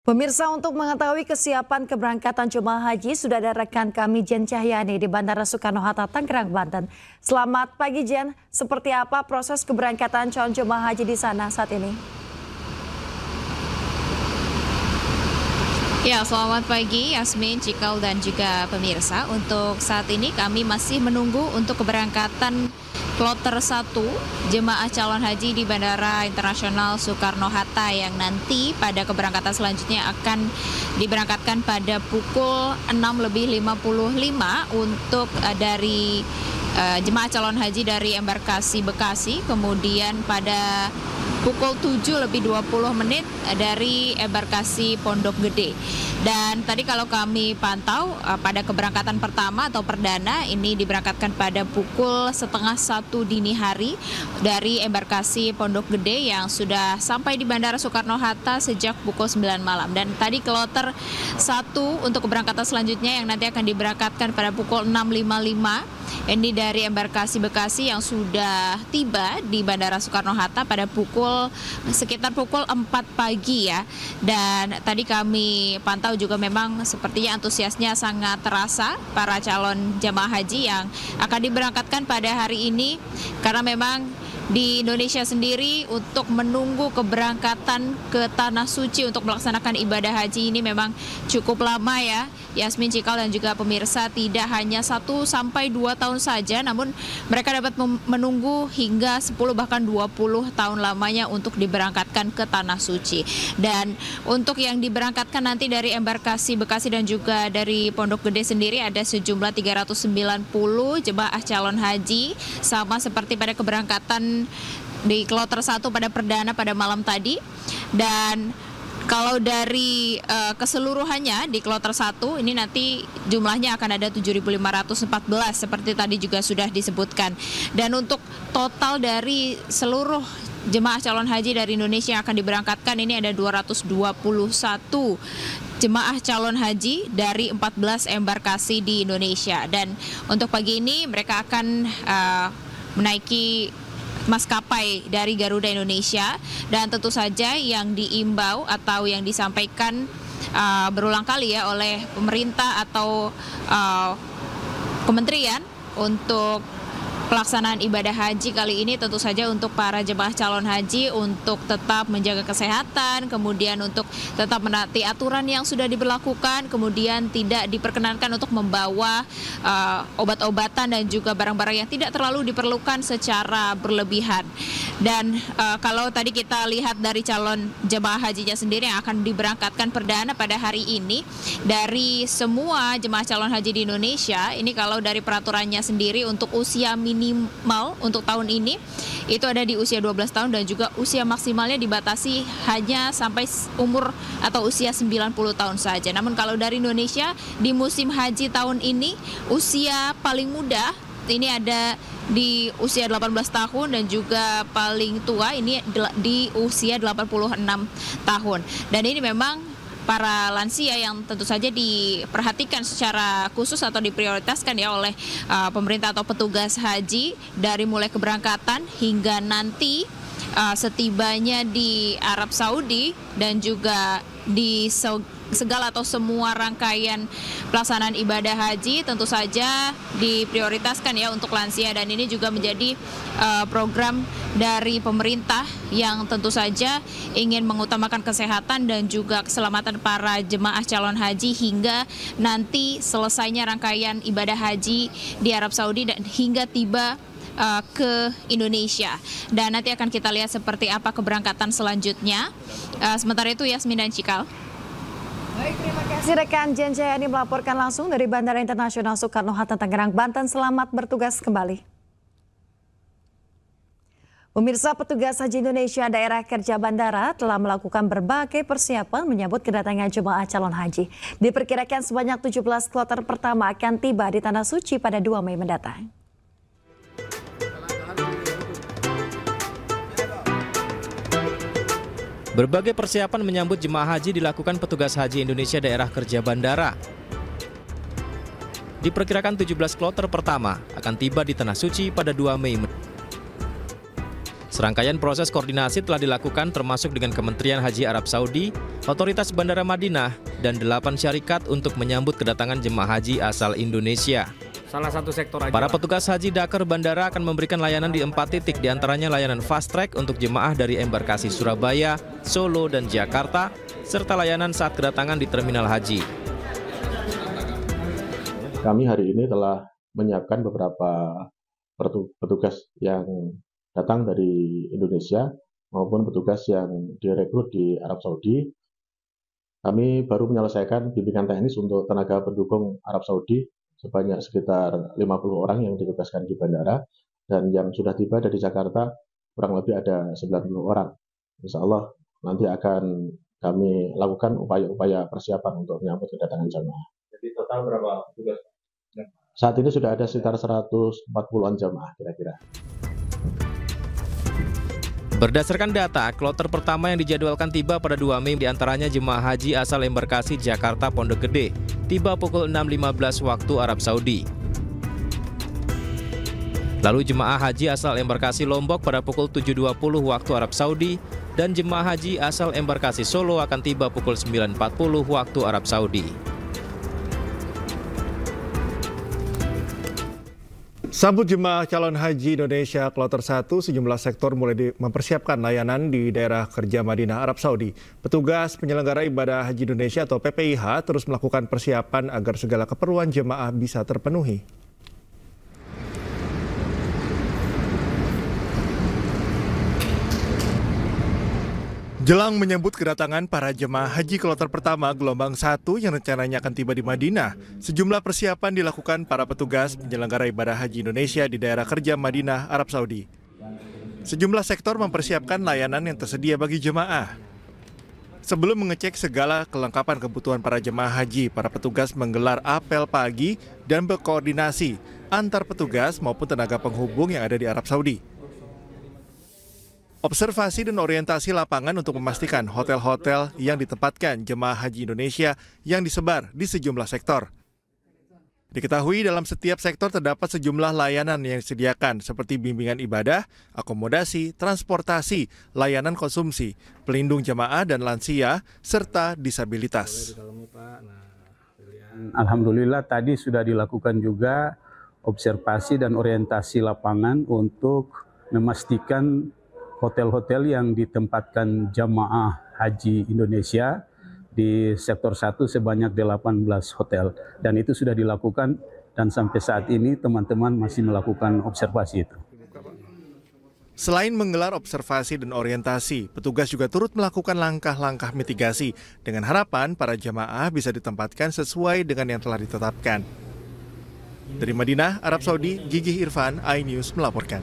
Pemirsa, untuk mengetahui kesiapan keberangkatan jemaah haji sudah ada rekan kami Jen Cahyani di Bandara Soekarno-Hatta, Tangerang, Banten. Selamat pagi Jen, seperti apa proses keberangkatan calon jemaah haji di sana saat ini? Ya, selamat pagi Yasmin, Cikal, dan juga pemirsa. Untuk saat ini kami masih menunggu untuk keberangkatan kloter 1 jemaah calon haji di Bandara Internasional Soekarno-Hatta yang nanti pada keberangkatan selanjutnya akan diberangkatkan pada pukul 6:55 untuk dari jemaah calon haji dari embarkasi Bekasi, kemudian pada pukul 7:20 dari embarkasi Pondok Gede. Dan tadi kalau kami pantau pada keberangkatan pertama atau perdana ini diberangkatkan pada pukul 12:30 dini hari dari embarkasi Pondok Gede yang sudah sampai di Bandara Soekarno-Hatta sejak pukul 9 malam. Dan tadi kloter 1 untuk keberangkatan selanjutnya yang nanti akan diberangkatkan pada pukul 6:55 ini dari embarkasi Bekasi yang sudah tiba di Bandara Soekarno-Hatta pada sekitar pukul 4 pagi ya. Dan tadi kami pantau juga memang sepertinya antusiasnya sangat terasa para calon jemaah haji yang akan diberangkatkan pada hari ini, karena memang di Indonesia sendiri untuk menunggu keberangkatan ke Tanah Suci untuk melaksanakan ibadah haji ini memang cukup lama ya, Yasmin, Cikal, dan juga pemirsa. Tidak hanya 1 sampai 2 tahun saja, namun mereka dapat menunggu hingga 10 bahkan 20 tahun lamanya untuk diberangkatkan ke Tanah Suci. Dan untuk yang diberangkatkan nanti dari embarkasi Bekasi dan juga dari Pondok Gede sendiri ada sejumlah 390 jemaah calon haji, sama seperti pada keberangkatan di kloter 1 pada perdana pada malam tadi. Dan kalau dari keseluruhannya di kloter 1 ini nanti jumlahnya akan ada 7.514 seperti tadi juga sudah disebutkan. Dan untuk total dari seluruh jemaah calon haji dari Indonesia yang akan diberangkatkan ini ada 221 jemaah calon haji dari 14 embarkasi di Indonesia. Dan untuk pagi ini mereka akan menaiki maskapai dari Garuda Indonesia, dan tentu saja yang diimbau atau yang disampaikan berulang kali ya oleh pemerintah atau kementerian untuk pelaksanaan ibadah haji kali ini tentu saja untuk para jemaah calon haji untuk tetap menjaga kesehatan, kemudian untuk tetap menaati aturan yang sudah diberlakukan, kemudian tidak diperkenankan untuk membawa obat-obatan dan juga barang-barang yang tidak terlalu diperlukan secara berlebihan. Dan kalau tadi kita lihat dari calon jemaah hajinya sendiri yang akan diberangkatkan perdana pada hari ini, dari semua jemaah calon haji di Indonesia, ini kalau dari peraturannya sendiri untuk usia minimal untuk tahun ini itu ada di usia 12 tahun dan juga usia maksimalnya dibatasi hanya sampai umur atau usia 90 tahun saja. Namun kalau dari Indonesia di musim haji tahun ini usia paling muda ini ada di usia 18 tahun dan juga paling tua ini di usia 86 tahun. Dan ini memang para lansia yang tentu saja diperhatikan secara khusus atau diprioritaskan ya oleh pemerintah atau petugas haji dari mulai keberangkatan hingga nanti setibanya di Arab Saudi dan juga di segala atau semua rangkaian pelaksanaan ibadah haji tentu saja diprioritaskan ya untuk lansia. Dan ini juga menjadi program dari pemerintah yang tentu saja ingin mengutamakan kesehatan dan juga keselamatan para jemaah calon haji hingga nanti selesainya rangkaian ibadah haji di Arab Saudi dan hingga tiba ke Indonesia. Dan nanti akan kita lihat seperti apa keberangkatan selanjutnya. Sementara itu Yasmin dan Cikal. Baik, terima kasih rekan Jen Cahyani melaporkan langsung dari Bandara Internasional Soekarno-Hatta, Tangerang, Banten. Selamat bertugas kembali. Pemirsa, petugas Haji Indonesia Daerah Kerja Bandara telah melakukan berbagai persiapan menyambut kedatangan jemaah calon haji. Diperkirakan sebanyak 17 kloter pertama akan tiba di Tanah Suci pada 2 Mei mendatang. Berbagai persiapan menyambut jemaah haji dilakukan petugas Haji Indonesia Daerah Kerja Bandara. Diperkirakan 17 kloter pertama akan tiba di Tanah Suci pada 2 Mei. Serangkaian proses koordinasi telah dilakukan termasuk dengan Kementerian Haji Arab Saudi, Otoritas Bandara Madinah, dan 8 syarikat untuk menyambut kedatangan jemaah haji asal Indonesia. Salah satu sektor aja. Para petugas haji Dakar Bandara akan memberikan layanan di 4 titik, diantaranya layanan fast track untuk jemaah dari embarkasi Surabaya, Solo, dan Jakarta, serta layanan saat kedatangan di terminal haji. Kami hari ini telah menyiapkan beberapa petugas yang datang dari Indonesia maupun petugas yang direkrut di Arab Saudi. Kami baru menyelesaikan bimbingan teknis untuk tenaga pendukung Arab Saudi sebanyak sekitar 50 orang yang ditugaskan di bandara, dan yang sudah tiba dari Jakarta kurang lebih ada 90 orang. Insya Allah nanti akan kami lakukan upaya-upaya persiapan untuk menyambut kedatangan jamaah. Jadi total berapa petugas? Saat ini sudah ada sekitar 140-an jamaah kira-kira. Berdasarkan data, kloter pertama yang dijadwalkan tiba pada 2 Mei diantaranya jemaah haji asal embarkasi Jakarta Pondok Gede, tiba pukul 6.15 waktu Arab Saudi. Lalu jemaah haji asal embarkasi Lombok pada pukul 7.20 waktu Arab Saudi, dan jemaah haji asal embarkasi Solo akan tiba pukul 9.40 waktu Arab Saudi. Sambut jemaah calon haji Indonesia Kloter 1, sejumlah sektor mulai mempersiapkan layanan di daerah kerja Madinah, Arab Saudi. Petugas penyelenggara ibadah haji Indonesia atau PPIH terus melakukan persiapan agar segala keperluan jemaah bisa terpenuhi. Jelang menyambut kedatangan para jemaah haji kloter pertama gelombang 1 yang rencananya akan tiba di Madinah, sejumlah persiapan dilakukan para petugas penyelenggara ibadah haji Indonesia di daerah kerja Madinah, Arab Saudi. Sejumlah sektor mempersiapkan layanan yang tersedia bagi jemaah. Sebelum mengecek segala kelengkapan kebutuhan para jemaah haji, para petugas menggelar apel pagi dan berkoordinasi antar petugas maupun tenaga penghubung yang ada di Arab Saudi. Observasi dan orientasi lapangan untuk memastikan hotel-hotel yang ditempatkan jemaah haji Indonesia yang disebar di sejumlah sektor. Diketahui dalam setiap sektor terdapat sejumlah layanan yang disediakan seperti bimbingan ibadah, akomodasi, transportasi, layanan konsumsi, pelindung jemaah dan lansia, serta disabilitas. Alhamdulillah tadi sudah dilakukan juga observasi dan orientasi lapangan untuk memastikan hotel-hotel yang ditempatkan jamaah haji Indonesia di sektor 1 sebanyak 18 hotel. Dan itu sudah dilakukan dan sampai saat ini teman-teman masih melakukan observasi itu. Selain menggelar observasi dan orientasi, petugas juga turut melakukan langkah-langkah mitigasi dengan harapan para jamaah bisa ditempatkan sesuai dengan yang telah ditetapkan. Dari Madinah, Arab Saudi, Gigih Irfan, iNews melaporkan.